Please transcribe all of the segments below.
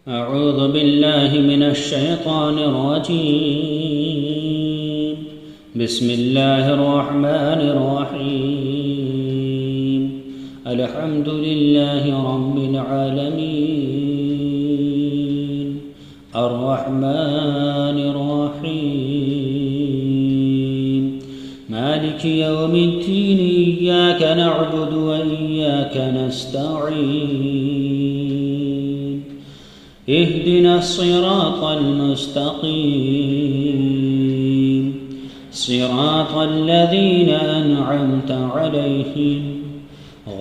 أعوذ بالله من الشيطان الرجيم. بسم الله الرحمن الرحيم. الحمد لله رب العالمين الرحمن الرحيم مالك يوم الدين إياك نعبد وإياك نستعين اهدنا الصراط المستقيم صراط الذين أنعمت عليهم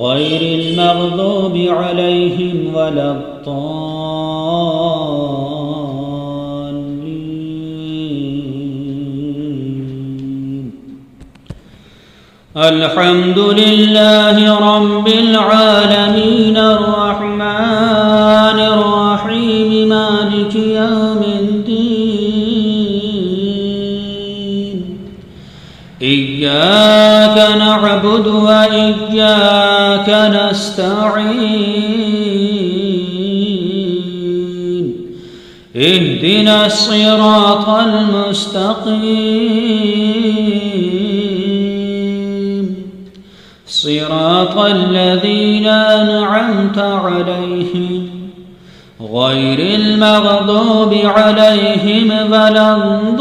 غير المغضوب عليهم ولا الضالين. الحمد لله رب العالمين الرحمن الرحيم مالك يوم الدين إياك نعبد وإياك نستعين اهدنا الصراط المستقيم صراط الذين أنعمت عليهم غير المغضوب عليهم ولا الضالين.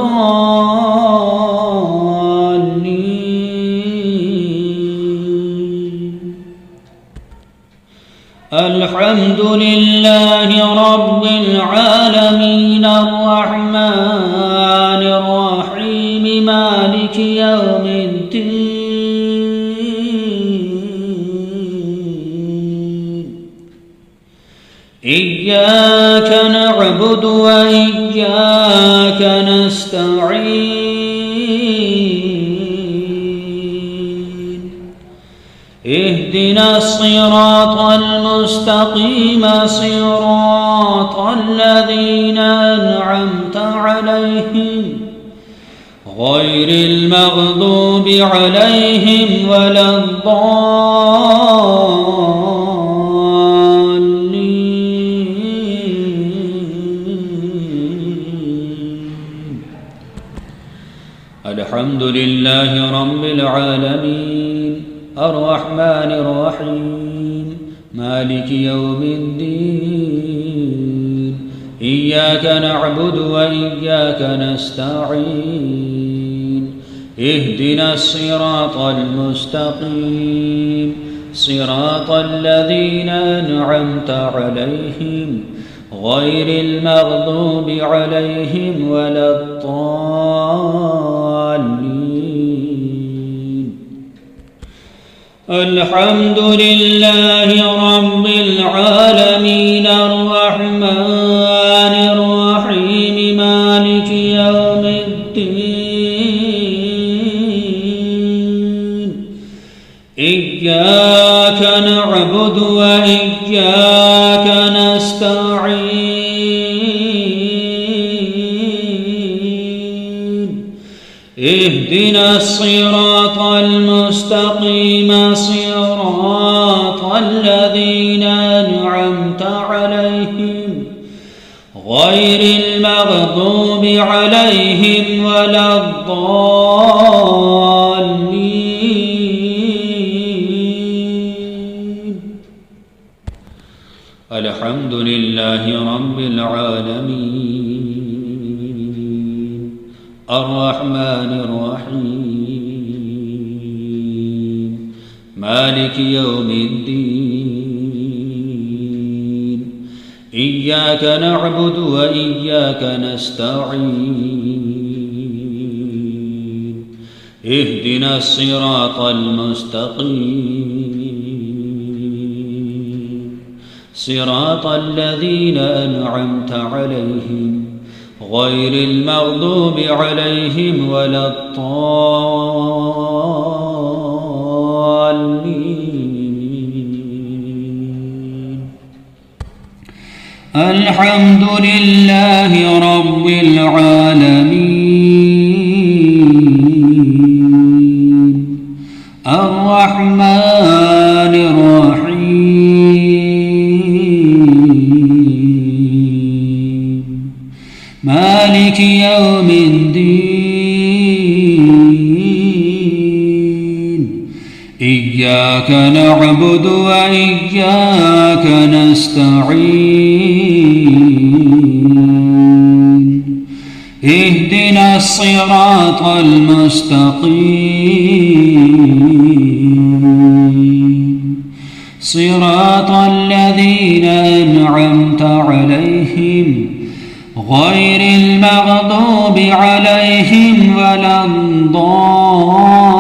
الحمد لله رب العالمين الرحمن الرحيم مالك يوم الدين إياك نعبد وإياك نستعين اهدنا الصراط المستقيم صراط الذين أنعمت عليهم غير المغضوب عليهم ولا الحمد لله رب العالمين الرحمن الرحيم مالك يوم الدين إياك نعبد وإياك نستعين اهدنا الصراط المستقيم صراط الذين أنعمت عليهم غير المغضوب عليهم ولا الضالين. الحمد لله رب العالمين الرحمن الرحيم مالك يوم الدين إياك نعبد وإياك نستعين اهدنا الصراط المستقيم صراط الذين أنعمت عليهم غير المغضوب عليهم ولا الضالين. الحمد لله رب العالمين الرحمن الرحيم مالك يوم الدين إياك نعبد وإياك نستعين اهدنا الصراط المستقيم صراط الذين أنعمت عليهم غير المغضوب عليهم ولا الضالين. الحمد لله رب العالمين الرحمن الرحيم مالك يوم الدين إياك نعبد وإياك نستعين اهدنا الصراط المستقيم صراط الذين أنعمت عليهم غير المغضوب عليهم ولا الضالين